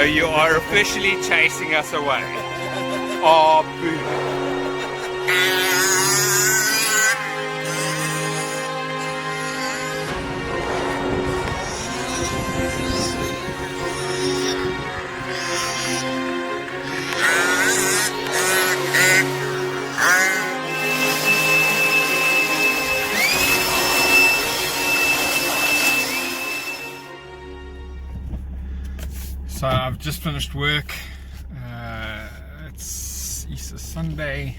So you are officially chasing us away. Oh, boo. So I've just finished work. It's Easter Sunday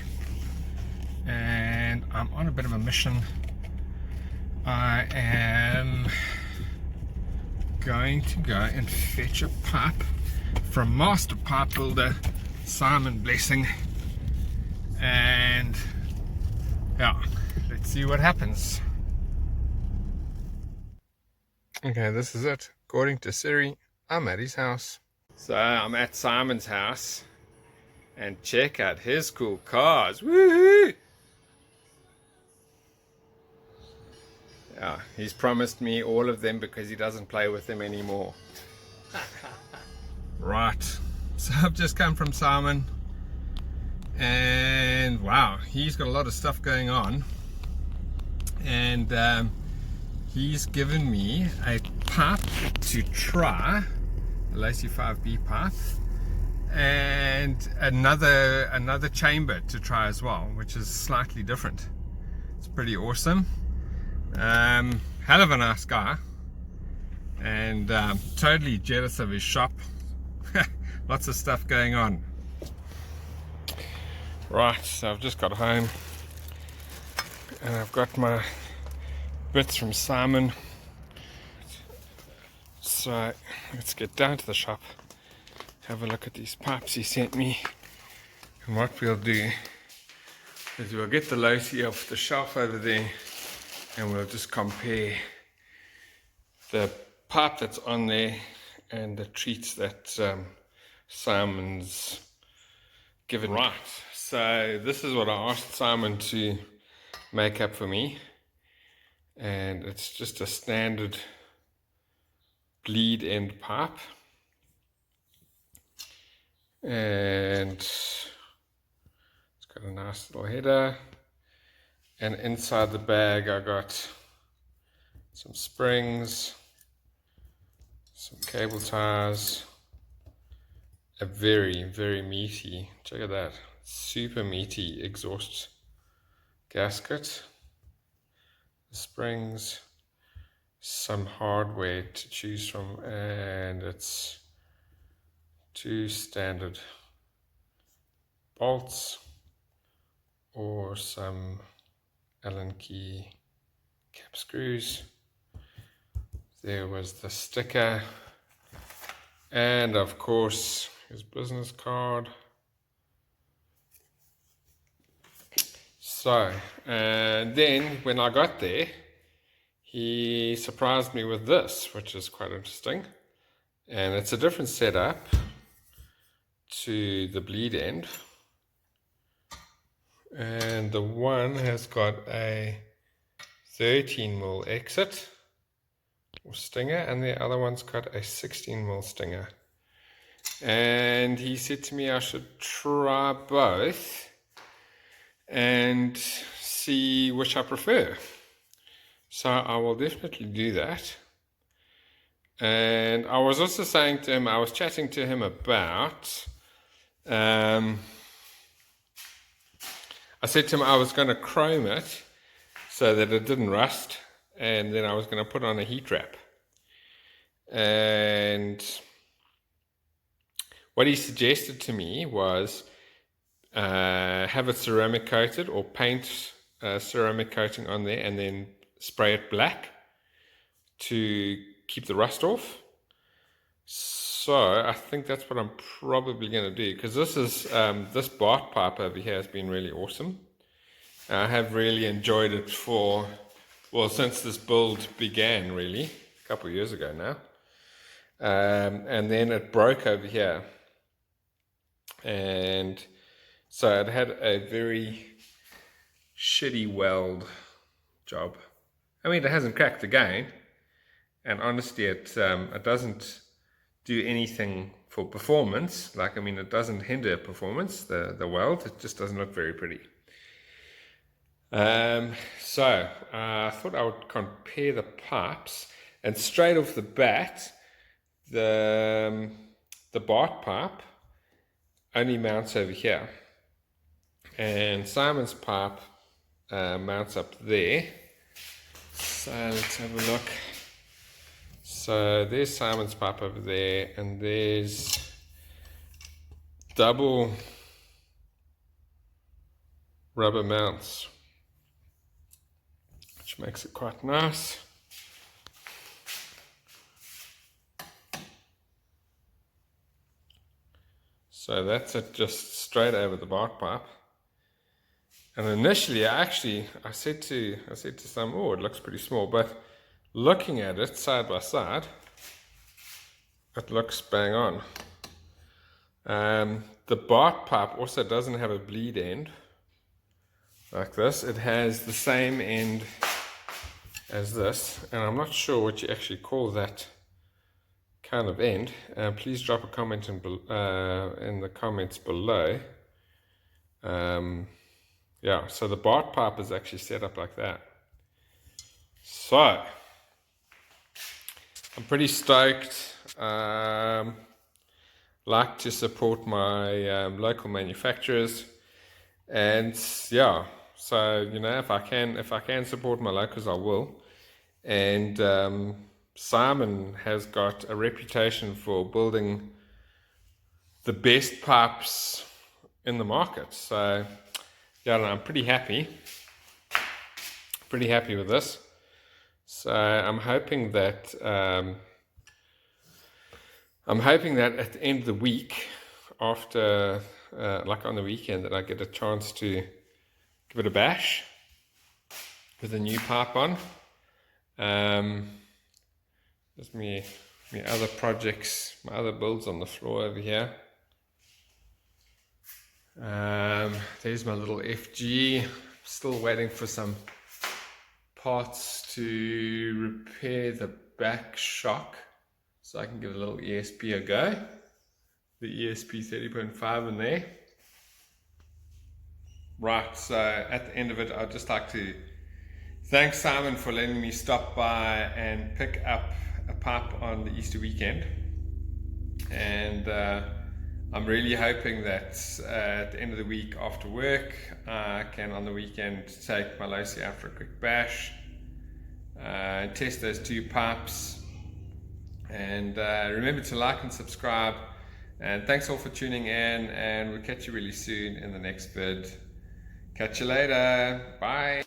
and I'm on a bit of a mission. I am going to go and fetch a pipe from master pipe builder Simon Blessing, and yeah, let's see what happens. Okay, this is it. According to Siri, I'm at his house. So I'm at Simon's house, and check out his cool cars. Woohoo! Yeah, he's promised me all of them because he doesn't play with them anymore. Right, so I've just come from Simon, and wow, he's got a lot of stuff going on, and he's given me a pipe to try, a losi 5B pipe, and another chamber to try as well, which is slightly different. It's pretty awesome. Hell of a nice guy, and totally jealous of his shop. Lots of stuff going on. Right, so I've just got home and I've got my bits from Simon. So let's get down to the shop, have a look at these pipes he sent me, and what we'll do is we'll get the losi off the shelf over there and we'll just compare the pipe that's on there and the treats that Simon's given. Right, so this is what I asked Simon to make up for me, and it's just a standard bleed end pipe, and it's got a nice little header, and inside the bag I got some springs, some cable ties, a very meaty, check at that, super meaty exhaust gasket, the springs, some hardware to choose from, and it's 2 standard bolts or some Allen key cap screws. There was the sticker, and of course his business card. So, and then when I got there, he surprised me with this, which is quite interesting. And it's a different setup to the bleed end. And the one has got a 13mm exit or stinger, and the other one's got a 16mm stinger. And he said to me I should try both and see which I prefer. So I will definitely do that. And I was also saying to him, I was chatting to him about, I said to him I was going to chrome it so that it didn't rust, and then I was going to put on a heat wrap. And what he suggested to me was have it ceramic coated, or paint ceramic coating on there and then spray it black to keep the rust off. So I think that's what I'm probably going to do, because this is this bath pipe over here has been really awesome. I have really enjoyed it for, well, since this build began, really, a couple of years ago now. And then it broke over here, and so it had a very shitty weld job. I mean, it hasn't cracked again, and honestly it doesn't do anything for performance. Like, I mean, it doesn't hinder performance, the weld, it just doesn't look very pretty. So I thought I would compare the pipes, and straight off the bat, the Bart pipe only mounts over here, and Simon's pipe mounts up there. So let's have a look. So there's Simon's pipe over there, and there's double rubber mounts, which makes it quite nice. So that's it, just straight over the bark pipe. And initially, I said to some, oh, it looks pretty small, but looking at it side by side, it looks bang on. The bark pipe also doesn't have a bleed end like this. It has the same end as this, and I'm not sure what you actually call that kind of end. Please drop a comment in the comments below. Yeah, so the bark pipe is actually set up like that. So I'm pretty stoked. Like to support my local manufacturers, and yeah, so you know, if I can support my locals, I will. And Simon has got a reputation for building the best pipes in the market, so yeah, I'm pretty happy with this. So I'm hoping that at the end of the week, after like on the weekend, that I get a chance to give it a bash with a new pipe on. There's me other projects, my other builds on the floor over here. There's my little FG. Still waiting for some parts to repair the back shock, so I can give a little ESP a go. The ESP 30.5 in there. Right, so at the end of it, I'd just like to thank Simon for letting me stop by and pick up a pipe on the Easter weekend. And I'm really hoping that at the end of the week after work, I can on the weekend take my losi out for a quick bash, test those two pipes, and remember to like and subscribe. And thanks all for tuning in, and we'll catch you really soon in the next vid. Catch you later. Bye.